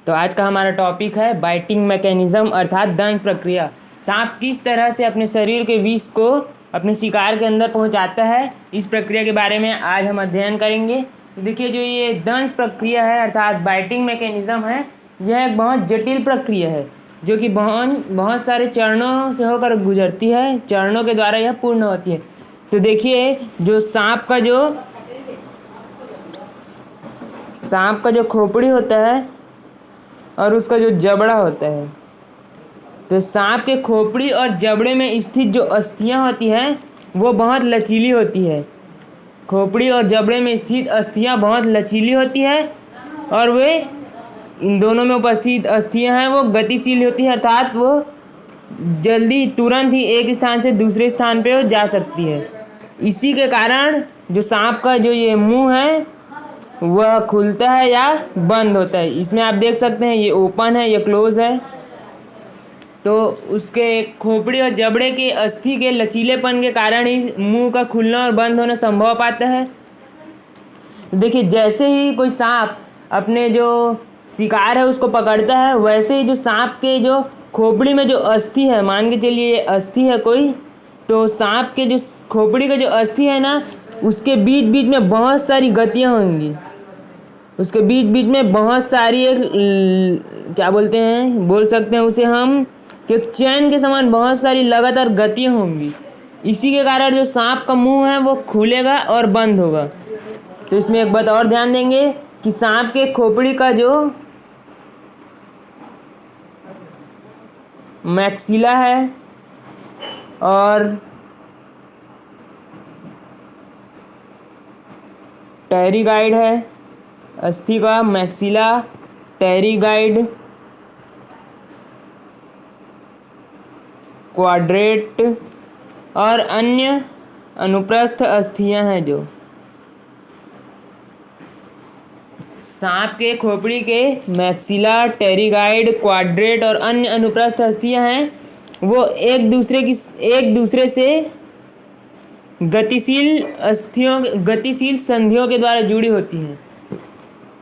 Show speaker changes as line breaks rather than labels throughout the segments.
तो आज का हमारा टॉपिक है बाइटिंग मैकेनिज्म अर्थात दंश प्रक्रिया। सांप किस तरह से अपने शरीर के विष को अपने शिकार के अंदर पहुंचाता है, इस प्रक्रिया के बारे में आज हम अध्ययन करेंगे। तो देखिए, जो ये दंश प्रक्रिया है अर्थात बाइटिंग मैकेनिज्म है, यह एक बहुत जटिल प्रक्रिया है जो कि बहुत सारे चरणों से होकर गुजरती है। चरणों के द्वारा यह पूर्ण होती है। तो देखिए, जो सांप का जो खोपड़ी होता है और उसका जो जबड़ा होता है, तो सांप के खोपड़ी और जबड़े में स्थित जो अस्थियां होती हैं वो बहुत लचीली होती है। खोपड़ी और जबड़े में स्थित अस्थियां बहुत लचीली होती है और वे इन दोनों में उपस्थित अस्थियां हैं वो गतिशील होती है, अर्थात वो जल्दी तुरंत ही एक स्थान से दूसरे स्थान पे जा सकती है। इसी के कारण जो सांप का जो ये मुंह है वह खुलता है या बंद होता है। इसमें आप देख सकते हैं ये ओपन है, ये क्लोज है। तो उसके खोपड़ी और जबड़े के अस्थि के लचीलेपन के कारण ही मुंह का खुलना और बंद होना संभव पाता है। देखिए, जैसे ही कोई सांप अपने जो शिकार है उसको पकड़ता है, वैसे ही जो सांप के जो खोपड़ी में जो अस्थि है, मान के चलिए ये अस्थि है कोई, तो सांप के जो खोपड़ी का जो अस्थि है ना, उसके बीच बीच में बहुत सारी गतियाँ होंगी। उसके बीच बीच में बहुत सारी क्या बोल सकते हैं उसे हम कि एक चैन के समान बहुत सारी लगातार गतियाँ होंगी। इसी के कारण जो सांप का मुंह है वो खुलेगा और बंद होगा। तो इसमें एक बात और ध्यान देंगे कि सांप के खोपड़ी का जो मैक्सिला है और टेरिगाइड है, अस्थि का मैक्सिला, टेरिगाइड, क्वाड्रेट और अन्य अनुप्रस्थ अस्थियां हैं। जो सांप के खोपड़ी के मैक्सिला, टेरिगाइड, क्वाड्रेट और अन्य अनुप्रस्थ अस्थियां हैं वो एक दूसरे से गतिशील संधियों के द्वारा जुड़ी होती हैं।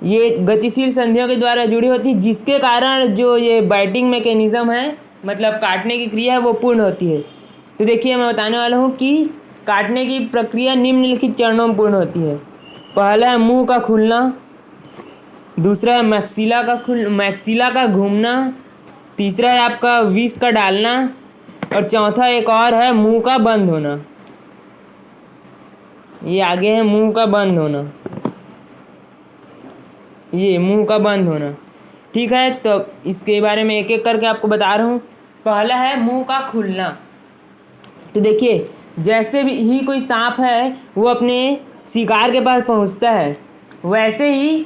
ये गतिशील संधियों के द्वारा जुड़ी होती है, जिसके कारण जो ये बाइटिंग मैकेनिज्म है, मतलब काटने की क्रिया है, वो पूर्ण होती है। तो देखिए, मैं बताने वाला हूँ कि काटने की प्रक्रिया निम्नलिखित चरणों में पूर्ण होती है। पहला है मुंह का खुलना, दूसरा है मैक्सिला का घूमना, तीसरा है आपका विष का डालना और चौथा एक और है मुंह का बंद होना। ये आगे है मुंह का बंद होना, ये मुंह का बंद होना। ठीक है, तो इसके बारे में एक एक करके आपको बता रहा हूँ। पहला है मुंह का खुलना। तो देखिए, जैसे भी ही कोई सांप है वो अपने शिकार के पास पहुँचता है, वैसे ही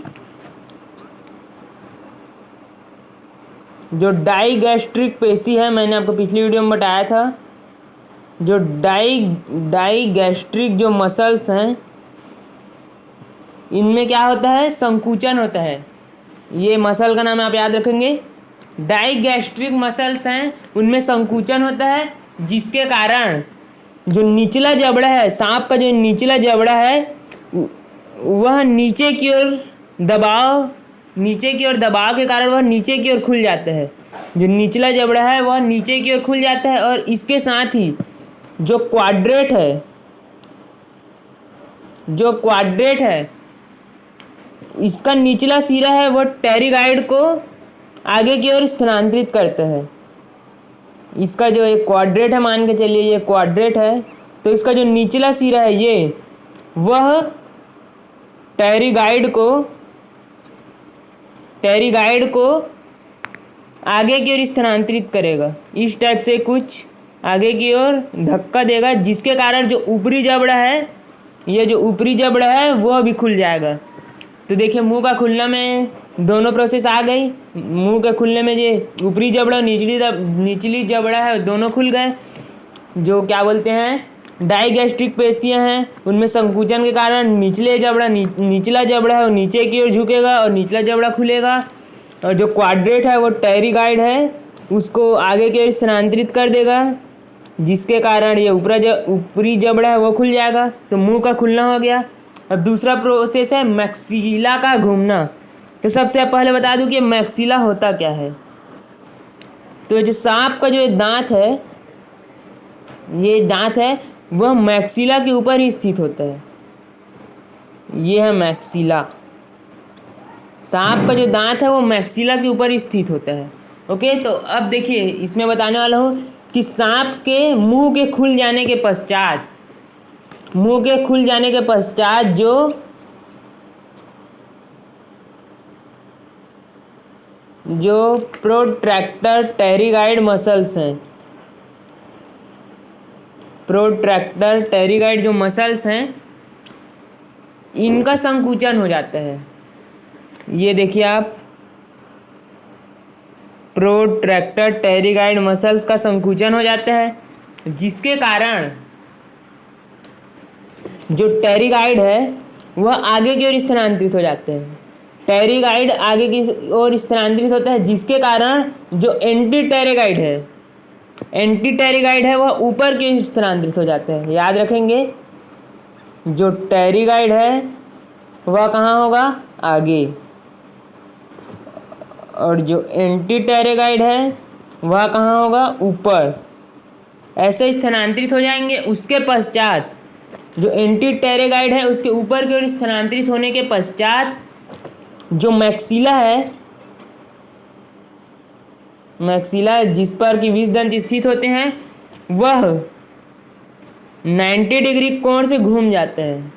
जो डाइगैस्ट्रिक पेशी है, मैंने आपको पिछली वीडियो में बताया था, जो डाइगैस्ट्रिक जो मसल्स हैं, इनमें क्या होता है, संकुचन होता है। ये मसल का नाम आप याद रखेंगे, डाइगैस्ट्रिक मसल्स हैं, उनमें संकुचन होता है, जिसके कारण जो निचला जबड़ा है, सांप का जो निचला जबड़ा है वह नीचे की ओर दबाव के कारण वह नीचे की ओर खुल जाता है। जो निचला जबड़ा है वह नीचे की ओर खुल जाता है और इसके साथ ही जो क्वाड्रेट है, इसका निचला सिरा है वह टेरिगाइड को आगे की ओर स्थानांतरित करता है। इसका जो एक क्वाड्रेट है, मान के चलिए ये क्वाड्रेट है, तो इसका जो निचला सिरा है वह टेरिगाइड को आगे की ओर स्थानांतरित करेगा। इस टाइप से कुछ आगे की ओर धक्का देगा, जिसके कारण जो ऊपरी जबड़ा है, ये जो ऊपरी जबड़ा है वह भी खुल जाएगा। तो देखिए, मुंह का खुलना में दोनों प्रोसेस आ गई। मुंह के खुलने में ये ऊपरी जबड़ा निचली जबड़ा है दोनों खुल गए। जो क्या बोलते हैं, डाइगैस्ट्रिक पेशियां हैं, उनमें संकुचन के कारण निचला जबड़ा है वो नीचे की ओर झुकेगा और निचला जबड़ा खुलेगा। और जो क्वाड्रेट है वो टेरिगाइड है, उसको आगे की ओर स्थानांतरित कर देगा, जिसके कारण ये ऊपरी जबड़ा है वो खुल जाएगा। तो मुंह का खुलना हो गया। अब दूसरा प्रोसेस है मैक्सिला का घूमना। तो सबसे पहले बता दूं कि मैक्सिला होता क्या है। तो जो सांप का जो दांत है, ये दांत है, वह मैक्सिला के ऊपर ही स्थित होता है। ये है मैक्सिला। सांप का जो दांत है वो मैक्सिला के ऊपर ही स्थित होता है। ओके, तो अब देखिए इसमें बताने वाला हूँ कि सांप के मुंह के खुल जाने के पश्चात, जो प्रोट्रैक्टर टेरिगाइड मसल्स हैं, प्रोट्रैक्टर टेरिगाइड जो मसल्स हैं, इनका संकुचन हो जाता है। ये देखिए आप, प्रोट्रैक्टर टेरिगाइड मसल्स का संकुचन हो जाता है, जिसके कारण जो टेरिगाइड है वह आगे की ओर स्थानांतरित हो जाते हैं। टेरिगाइड आगे की ओर स्थानांतरित होता है, जिसके कारण जो एंटी टेरिगाइड है वह ऊपर की ओर स्थानांतरित हो जाते हैं। याद रखेंगे, जो टेरिगाइड है वह कहाँ होगा, आगे, और जो एंटी टेरिगाइड है वह कहाँ होगा, ऊपर। ऐसे स्थानांतरित हो जाएंगे। उसके पश्चात जो एंटी टेरिगाइड है उसके ऊपर की ओर स्थानांतरित होने के पश्चात जो मैक्सिला है, मैक्सिला जिस पर कि 20 दंत स्थित होते हैं, वह 90 डिग्री कोण से घूम जाता है।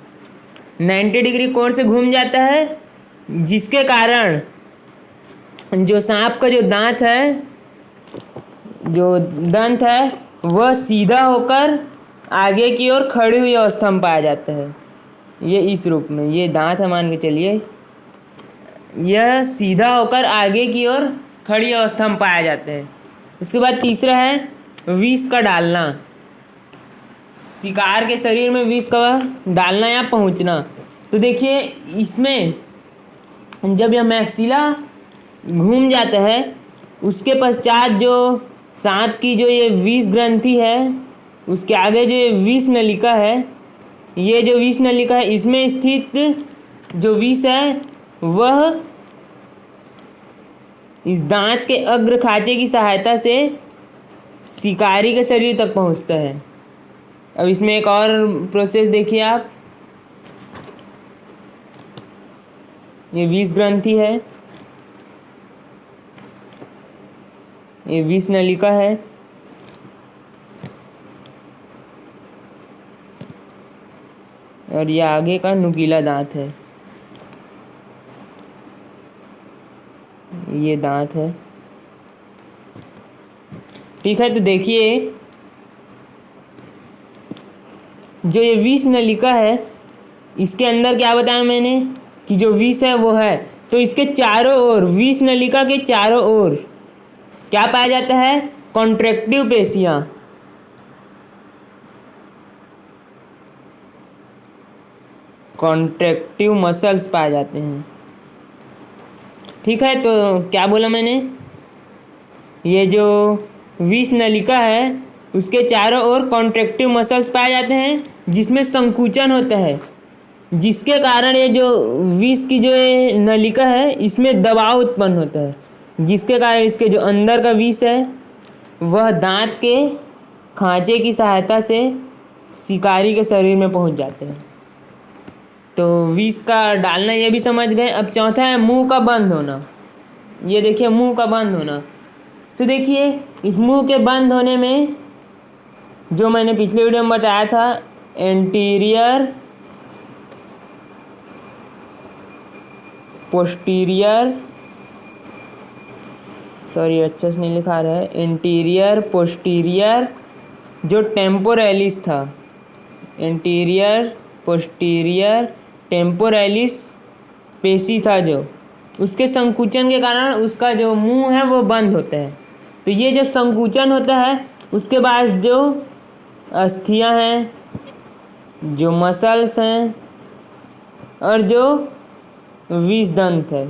90 डिग्री कोण से घूम जाता है, जिसके कारण जो सांप का जो दांत है, जो दंत है, वह सीधा होकर आगे की ओर खड़ी हुई अवस्था में पाया जाता है। ये इस रूप में, ये दांत है मान के चलिए, यह सीधा होकर आगे की ओर खड़ी अवस्था में पाया जाता है। उसके बाद तीसरा है विष का डालना। शिकार के शरीर में विष का डालना या पहुंचना। तो देखिए इसमें जब यह मैक्सिला घूम जाता है, उसके पश्चात जो सांप की जो ये विष ग्रंथि है, उसके आगे जो ये विष नलिका है, ये जो विष नलिका है, इसमें स्थित जो विष है वह इस दांत के अग्र खांचे की सहायता से शिकारी के शरीर तक पहुंचता है। अब इसमें एक और प्रोसेस देखिए आप, ये विष ग्रंथि है, ये विष नलिका है, और ये आगे का नुकीला दांत है, ये दांत है। ठीक है, तो देखिए जो ये विष नलिका है, इसके अंदर क्या बताया मैंने कि जो विष है वो है, तो इसके चारों ओर, विष नलिका के चारों ओर क्या पाया जाता है, कॉन्ट्रैक्टिव पेशियां। कॉन्ट्रैक्टिव मसल्स पाए जाते हैं। ठीक है, तो क्या बोला मैंने, ये जो विष नलिका है उसके चारों ओर कॉन्ट्रैक्टिव मसल्स पाए जाते हैं, जिसमें संकुचन होता है, जिसके कारण ये जो विष की जो ये नलिका है इसमें दबाव उत्पन्न होता है, जिसके कारण इसके जो अंदर का विष है वह दांत के खांचे की सहायता से शिकारी के शरीर में पहुंच जाते हैं। तो विष का डालना ये भी समझ गए। अब चौथा है मुंह का बंद होना। ये देखिए मुंह का बंद होना। तो देखिए इस मुंह के बंद होने में जो मैंने पिछले वीडियो में बताया था, एंटीरियर पोस्टीरियर, सॉरी अच्छे से नहीं लिखा रहा है, एंटीरियर पोस्टीरियर जो टेम्पोरैलिस था, एंटीरियर पोस्टीरियर टेम्पोरैलिस पेशी था, जो उसके संकुचन के कारण उसका जो मुंह है वो बंद होता है। तो ये जब संकुचन होता है उसके बाद जो अस्थियां हैं, जो मसल्स हैं और जो विषदंत है,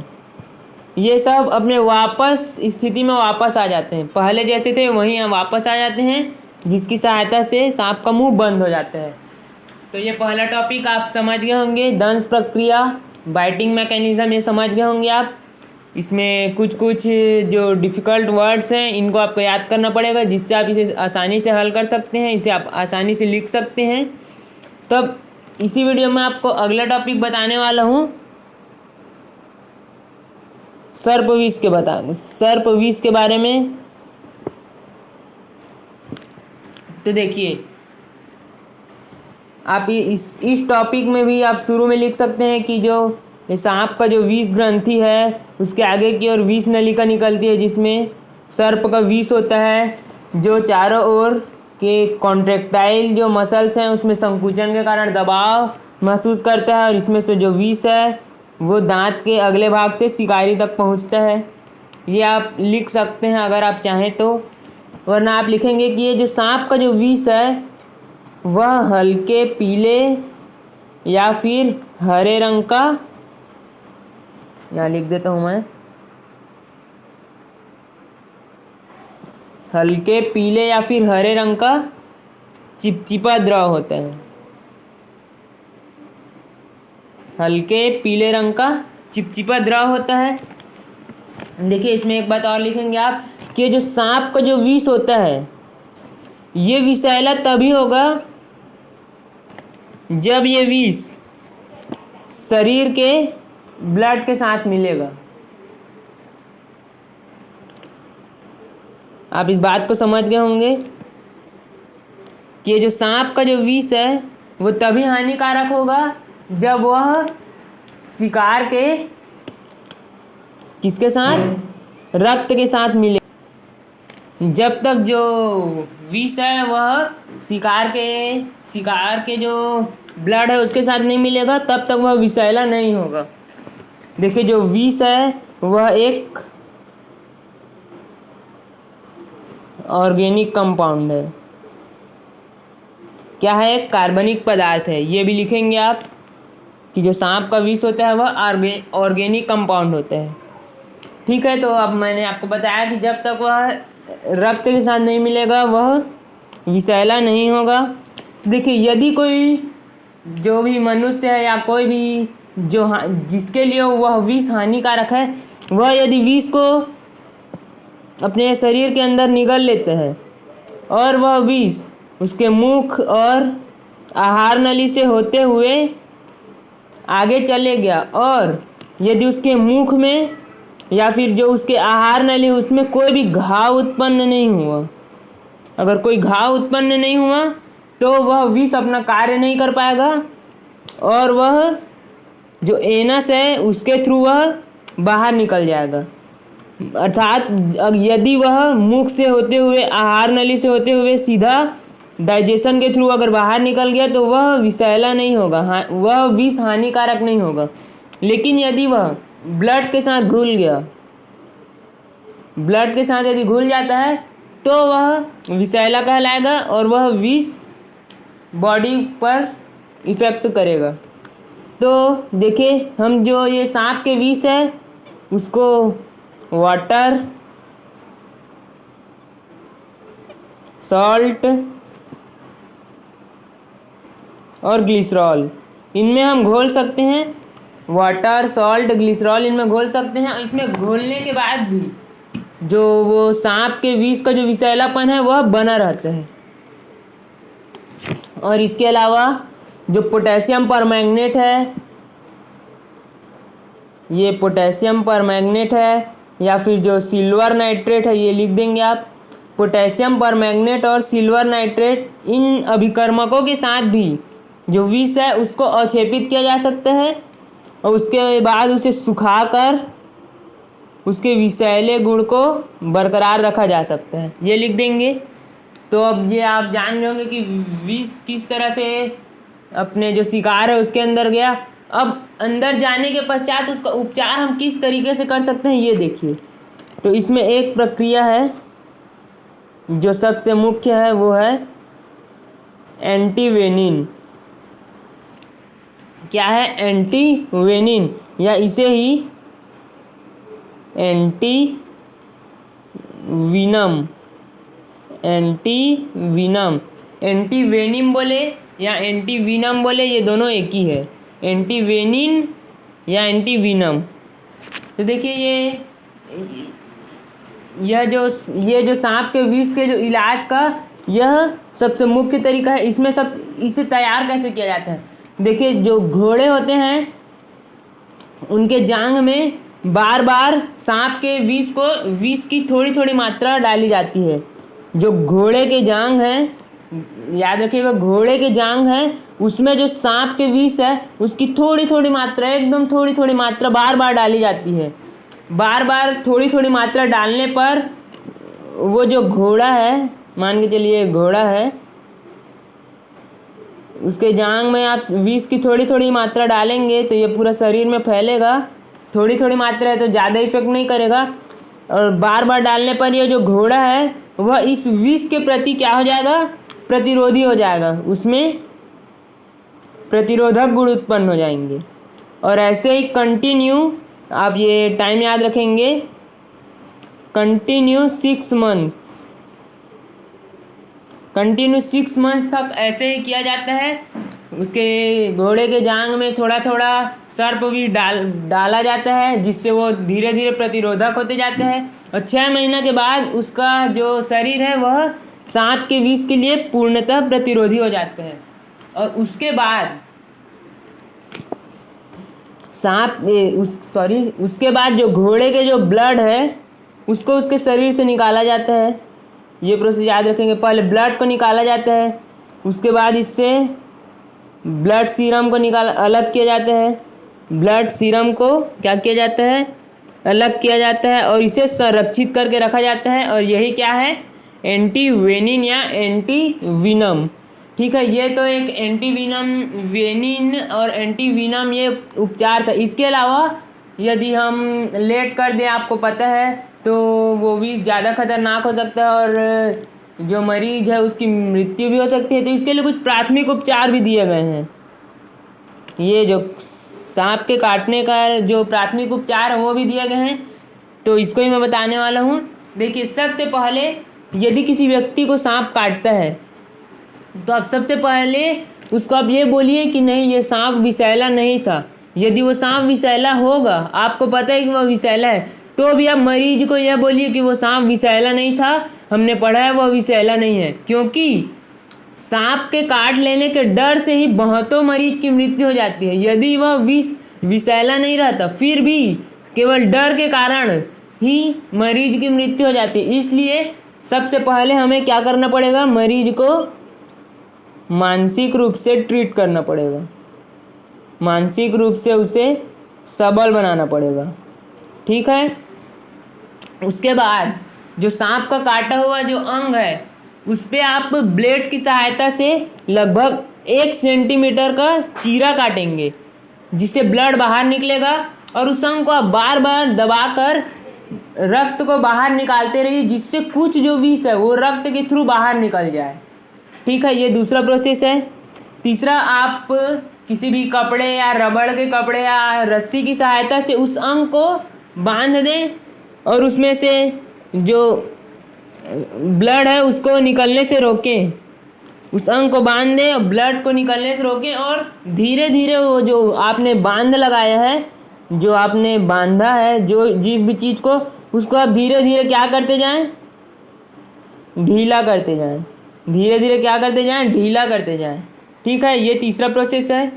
ये सब अपने वापस स्थिति में वापस आ जाते हैं, पहले जैसे थे वहीं वापस आ जाते हैं, जिसकी सहायता से सांप का मुंह बंद हो जाता है। तो ये पहला टॉपिक आप समझ गए होंगे, दंश प्रक्रिया, बाइटिंग मैकेनिज्म, ये समझ गए होंगे आप। इसमें कुछ कुछ जो डिफ़िकल्ट वर्ड्स हैं इनको आपको याद करना पड़ेगा, जिससे आप इसे आसानी से हल कर सकते हैं, इसे आप आसानी से लिख सकते हैं। तब इसी वीडियो में आपको अगला टॉपिक बताने वाला हूँ सर्पविष के बारे में। तो देखिए, आप इस टॉपिक में भी आप शुरू में लिख सकते हैं कि जो सांप का जो विष ग्रंथि है उसके आगे की ओर विष नलिका निकलती है, जिसमें सर्प का विष होता है, जो चारों ओर के कॉन्ट्रैक्टाइल जो मसल्स हैं उसमें संकुचन के कारण दबाव महसूस करता है, और इसमें से जो विष है वो दांत के अगले भाग से शिकारी तक पहुंचता है। ये आप लिख सकते हैं अगर आप चाहें तो। वरना आप लिखेंगे कि ये जो सांप का जो विष है वह हल्के पीले या फिर हरे रंग का, यहाँ लिख देता हूँ मैं, हल्के पीले या फिर हरे रंग का चिपचिपा द्रव होता है। हल्के पीले रंग का चिपचिपा द्रव होता है। देखिए, इसमें एक बात और लिखेंगे आप कि जो सांप का जो विष होता है ये विषैला तभी होगा जब ये विष शरीर के ब्लड के साथ मिलेगा। आप इस बात को समझ गए होंगे कि जो सांप का जो विष है वो तभी हानिकारक होगा जब वह शिकार के किसके साथ, रक्त के साथ मिले। जब तक जो विष है वह शिकार के जो ब्लड है उसके साथ नहीं मिलेगा तब तक वह विषैला नहीं होगा। देखिए, जो विष है वह एक ऑर्गेनिक कंपाउंड है। क्या है? कार्बनिक पदार्थ है। ये भी लिखेंगे आप कि जो सांप का विष होता है वह ऑर्गेनिक कंपाउंड होता है। ठीक है, तो अब मैंने आपको बताया कि जब तक वह रक्त के साथ नहीं मिलेगा वह विषैला नहीं होगा। देखिए, यदि कोई जो भी मनुष्य है या कोई भी जो जिसके लिए वह विष हानिकारक है, वह यदि विष को अपने शरीर के अंदर निगल लेते हैं और वह विष उसके मुख और आहार नली से होते हुए आगे चले गया, और यदि उसके मुख में या फिर जो उसके आहार नली उसमें कोई भी घाव उत्पन्न नहीं हुआ, अगर कोई घाव उत्पन्न नहीं हुआ तो वह विष अपना कार्य नहीं कर पाएगा, और वह जो एनस है उसके थ्रू वह बाहर निकल जाएगा। अर्थात यदि वह मुख से होते हुए, आहार नली से होते हुए सीधा डाइजेशन के थ्रू अगर बाहर निकल गया तो वह विषैला नहीं होगा, वह विष हानिकारक नहीं होगा। लेकिन यदि वह ब्लड के साथ घुल गया, ब्लड के साथ यदि घुल जाता है तो वह विषैला कहलाएगा और वह विष बॉडी पर इफेक्ट करेगा। तो देखिए, हम जो ये सांप के विष है उसको वाटर, सॉल्ट और ग्लिसरॉल इनमें हम घोल सकते हैं। वाटर, सॉल्ट, ग्लिसरॉल इनमें घोल सकते हैं। इसमें घोलने के बाद भी जो वो सांप के विष का जो विषैलापन है वह बना रहता है। और इसके अलावा जो पोटेशियम परमैंगनेट है, ये पोटेशियम परमैंगनेट है, या फिर जो सिल्वर नाइट्रेट है, ये लिख देंगे आप। पोटेशियम परमैंगनेट और सिल्वर नाइट्रेट इन अभिकर्मकों के साथ भी जो विष है उसको अवक्षेपित किया जा सकता है और उसके बाद उसे सुखाकर उसके विषैले गुण को बरकरार रखा जा सकता है, ये लिख देंगे। तो अब ये आप जान रहे होंगे कि विष किस तरह से अपने जो शिकार है उसके अंदर गया। अब अंदर जाने के पश्चात उसका उपचार हम किस तरीके से कर सकते हैं ये देखिए। तो इसमें एक प्रक्रिया है जो सबसे मुख्य है, वो है एंटीवेनिन। क्या है? एंटीवेनिन, या इसे ही एंटीवेनिम बोले या एंटीवीनम बोले, ये दोनों एक ही है। एंटीवेनिन या एंटीवीनम। तो देखिए ये जो सांप के विष के जो इलाज का यह सबसे मुख्य तरीका है। इसमें इसे तैयार कैसे किया जाता है? देखिए, जो घोड़े होते हैं उनके जांग में बार बार सांप के विष की थोड़ी थोड़ी मात्रा डाली जाती है। जो घोड़े के जांग है, याद रखिएगा, घोड़े के जांग है, उसमें जो सांप के विष है उसकी थोड़ी थोड़ी मात्रा, एकदम थोड़ी थोड़ी मात्रा बार बार डाली जाती है। बार बार थोड़ी थोड़ी मात्रा डालने पर वो जो घोड़ा है, मान के चलिए घोड़ा है, उसके जांग में आप विष की थोड़ी थोड़ी मात्रा डालेंगे तो ये पूरा शरीर में फैलेगा। थोड़ी थोड़ी मात्रा है तो ज़्यादा इफेक्ट नहीं करेगा, और बार बार डालने पर ये जो घोड़ा है वह इस विष के प्रति क्या हो जाएगा? प्रतिरोधी हो जाएगा। उसमें प्रतिरोधक गुण उत्पन्न हो जाएंगे। और ऐसे ही कंटिन्यू, आप ये टाइम याद रखेंगे, कंटिन्यू 6 मंथ्स, कंटिन्यू 6 मंथ्स तक ऐसे ही किया जाता है। उसके घोड़े के जांग में थोड़ा थोड़ा सर्प भी डाला जाता है, जिससे वो धीरे धीरे प्रतिरोधक होते जाते हैं। और 6 महीना के बाद उसका जो शरीर है वह सांप के विष के लिए पूर्णतः प्रतिरोधी हो जाता है। और उसके बाद उसके बाद जो घोड़े के जो ब्लड है उसको उसके शरीर से निकाला जाता है। ये प्रोसेस याद रखेंगे। पहले ब्लड को निकाला जाता है, उसके बाद इससे ब्लड सीरम को अलग किया जाता है। ब्लड सीरम को क्या किया जाता है? अलग किया जाता है, और इसे संरक्षित करके रखा जाता है। और यही क्या है? एंटी वेनिन या एंटी विनम। ठीक है, ये तो एक वेनिन और एंटी विनम ये उपचार था। इसके अलावा यदि हम लेट कर दें, आपको पता है, तो वो विष ज़्यादा खतरनाक हो सकता है और जो मरीज है उसकी मृत्यु भी हो सकती है। तो इसके लिए कुछ प्राथमिक उपचार भी दिए गए हैं। ये जो सांप के काटने का जो प्राथमिक उपचार है वो भी दिए गए हैं, तो इसको ही मैं बताने वाला हूँ। देखिए, सबसे पहले यदि किसी व्यक्ति को सांप काटता है तो आप सबसे पहले उसको आप ये बोलिए कि नहीं, ये सांप विषैला नहीं था। यदि वो सांप विषैला होगा, आपको पता है कि वह विषैला है, तो भी आप मरीज को यह बोलिए कि वो सांप विषैला नहीं था, हमने पढ़ा है वह विषैला नहीं है। क्योंकि सांप के काट लेने के डर से ही बहुतों मरीज की मृत्यु हो जाती है। यदि वह विषैला नहीं रहता, फिर भी केवल डर के कारण ही मरीज की मृत्यु हो जाती है। इसलिए सबसे पहले हमें क्या करना पड़ेगा? मरीज को मानसिक रूप से ट्रीट करना पड़ेगा, मानसिक रूप से उसे सबल बनाना पड़ेगा। ठीक है। उसके बाद जो सांप का काटा हुआ जो अंग है उस पर आप ब्लेड की सहायता से लगभग 1 सेंटीमीटर का चीरा काटेंगे, जिससे ब्लड बाहर निकलेगा। और उस अंग को आप बार बार दबाकर रक्त को बाहर निकालते रहिए, जिससे कुछ जो विष है वो रक्त के थ्रू बाहर निकल जाए। ठीक है, ये दूसरा प्रोसेस है। तीसरा, आप किसी भी कपड़े या रबड़ के कपड़े या रस्सी की सहायता से उस अंग को बांध दें और उसमें से जो ब्लड है उसको निकलने से रोकें। उस अंग को बांध दें और ब्लड को निकलने से रोकें, और धीरे धीरे वो जो आपने बांध लगाया है, जो आपने बांधा है, जो जिस भी चीज़ को, उसको आप धीरे धीरे क्या करते जाएं? ढीला करते जाएं। धीरे धीरे क्या करते जाएं? ढीला करते जाएं। ठीक है, ये तीसरा प्रोसेस है।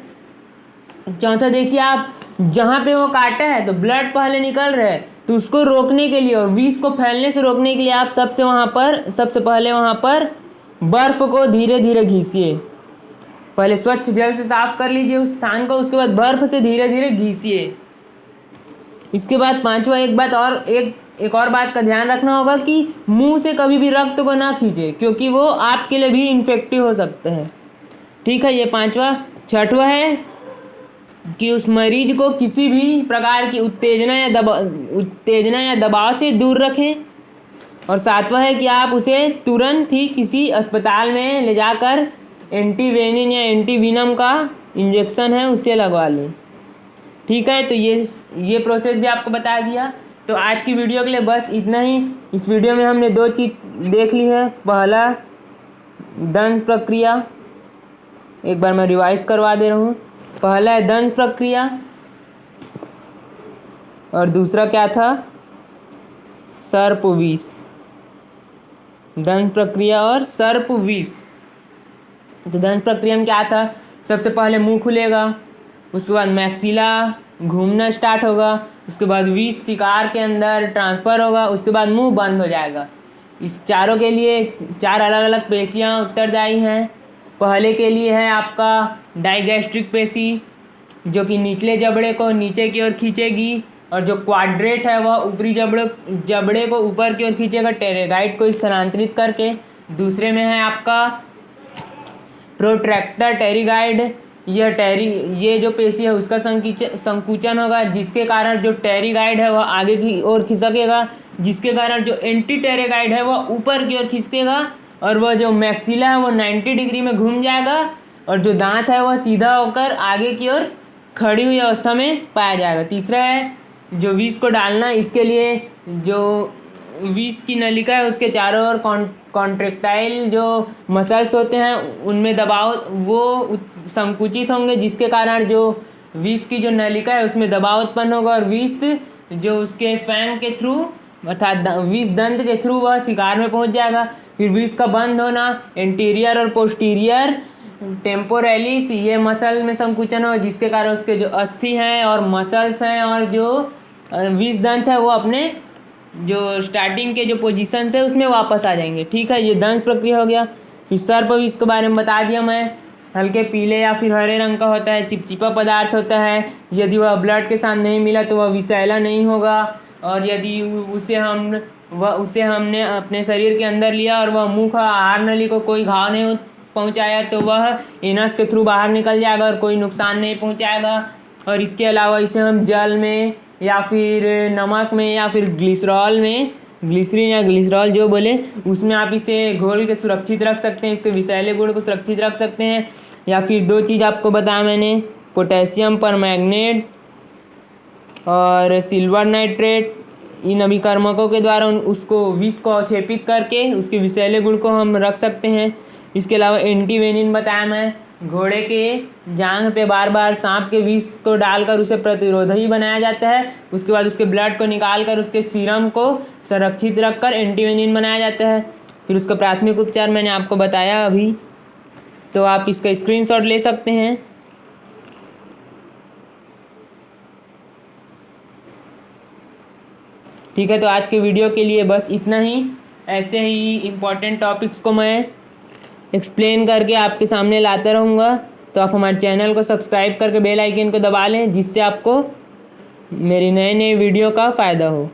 चौथा, देखिए, आप जहाँ पे वो काटा है तो ब्लड पहले निकल रहा है, तो उसको रोकने के लिए और विष को फैलने से रोकने के लिए आप सबसे पहले वहाँ पर बर्फ़ को धीरे धीरे घिसिए। पहले स्वच्छ जल से साफ कर लीजिए उस स्थान को, उसके बाद बर्फ़ से धीरे धीरे घिसिए। इसके बाद पांचवा, एक और बात का ध्यान रखना होगा कि मुंह से कभी भी रक्त को ना खींचे, क्योंकि वो आपके लिए भी इन्फेक्टिव हो सकते हैं। ठीक है, ये पांचवा। छठवा है कि उस मरीज को किसी भी प्रकार की उत्तेजना या दबाव से दूर रखें। और सातवां है कि आप उसे तुरंत ही किसी अस्पताल में ले जाकर एंटीवेनिन या एंटीविनम का इंजेक्शन है उससे लगवा लें। ठीक है, तो ये प्रोसेस भी आपको बता दिया। तो आज की वीडियो के लिए बस इतना ही। इस वीडियो में हमने 2 चीज़ देख ली है। पहला, दंश प्रक्रिया, एक बार मैं रिवाइज करवा दे रहा हूँ। पहला है दंश प्रक्रिया, और दूसरा क्या था, सर्प विष। दंश प्रक्रिया और सर्प विष। तो दंश प्रक्रिया में क्या था, सबसे पहले मुंह खुलेगा, उसके बाद मैक्सिला घूमना स्टार्ट होगा, उसके बाद विष शिकार के अंदर ट्रांसफ़र होगा, उसके बाद मुंह बंद हो जाएगा। इस चारों के लिए 4 अलग अलग पेशियाँ उत्तरदायी हैं। पहले के लिए है आपका डाइगैस्ट्रिक पेशी, जो कि निचले जबड़े को नीचे की ओर खींचेगी, और जो क्वाड्रेट है वह ऊपरी जबड़े को ऊपर की ओर खींचेगा टेरेगाइड को स्थानांतरित करके। दूसरे में है आपका प्रोट्रैक्टर टेरिगाइड। ये जो पेशी है उसका संकुचन होगा, जिसके कारण जो टेरिगाइड है वह आगे की ओर खिसकेगा, जिसके कारण जो एंटी टेरेगाइड है वह ऊपर की ओर खिसकेगा, और वह जो मैक्सिला है वो 90 डिग्री में घूम जाएगा, और जो दांत है वह सीधा होकर आगे की ओर खड़ी हुई अवस्था में पाया जाएगा। तीसरा है जो विष को डालना, इसके लिए जो विष की नलिका है उसके चारों ओर कॉन्ट्रेक्टाइल जो मसल्स होते हैं उनमें दबाव वो संकुचित होंगे, जिसके कारण जो विष की जो नलिका है उसमें दबाव उत्पन्न होगा, और विष जो उसके फैंग के थ्रू अर्थात विष दंत के थ्रू वह शिकार में पहुंच जाएगा। फिर विष का बंद होना, एंटीरियर और पोस्टीरियर टेम्पोरैलिस ये मसल में संकुचन हो, जिसके कारण उसके जो अस्थि हैं और मसल्स हैं और जो विष दंत है वो अपने जो स्टार्टिंग के जो पोजीशन है उसमें वापस आ जाएंगे। ठीक है, ये दंश प्रक्रिया हो गया। फिर सर्प विष के बारे में बता दिया मैं। हल्के पीले या फिर हरे रंग का होता है, चिपचिपा पदार्थ होता है। यदि वह ब्लड के साथ नहीं मिला तो वह विषैला नहीं होगा, और यदि उसे हमने अपने शरीर के अंदर लिया और वह मुख आहार नली को कोई घाव नहीं पहुंचाया तो वह एनस के थ्रू बाहर निकल जाएगा और कोई नुकसान नहीं पहुंचाएगा। और इसके अलावा इसे हम जल में या फिर नमक में या फिर ग्लिसरॉल में, ग्लिसरीन या ग्लिसरॉल जो बोले, उसमें आप इसे घोल के सुरक्षित रख सकते हैं, इसके विषैले गुण को सुरक्षित रख सकते हैं। या फिर 2 चीज़ आपको बताया मैंने, पोटेशियम परमैंगनेट और सिल्वर नाइट्रेट, इन अभिकर्मकों के द्वारा उसको विष को अवक्षेपित करके उसके विषैले गुण को हम रख सकते हैं। इसके अलावा एंटीवेनिन बताया मैं, घोड़े के जांघ पे बार बार सांप के विष को डालकर उसे प्रतिरोधी बनाया जाता है। उसके बाद उसके ब्लड को निकालकर उसके सीरम को संरक्षित रखकर एंटीवेनिन बनाया जाता है। फिर उसका प्राथमिक उपचार मैंने आपको बताया अभी, तो आप इसका स्क्रीनशॉट ले सकते हैं। ठीक है, तो आज के वीडियो के लिए बस इतना ही। ऐसे ही इम्पोर्टेंट टॉपिक्स को मैं एक्सप्लेन करके आपके सामने लाता रहूँगा। तो आप हमारे चैनल को सब्सक्राइब करके बेल आइकन को दबा लें, जिससे आपको मेरी नए वीडियो का फ़ायदा हो।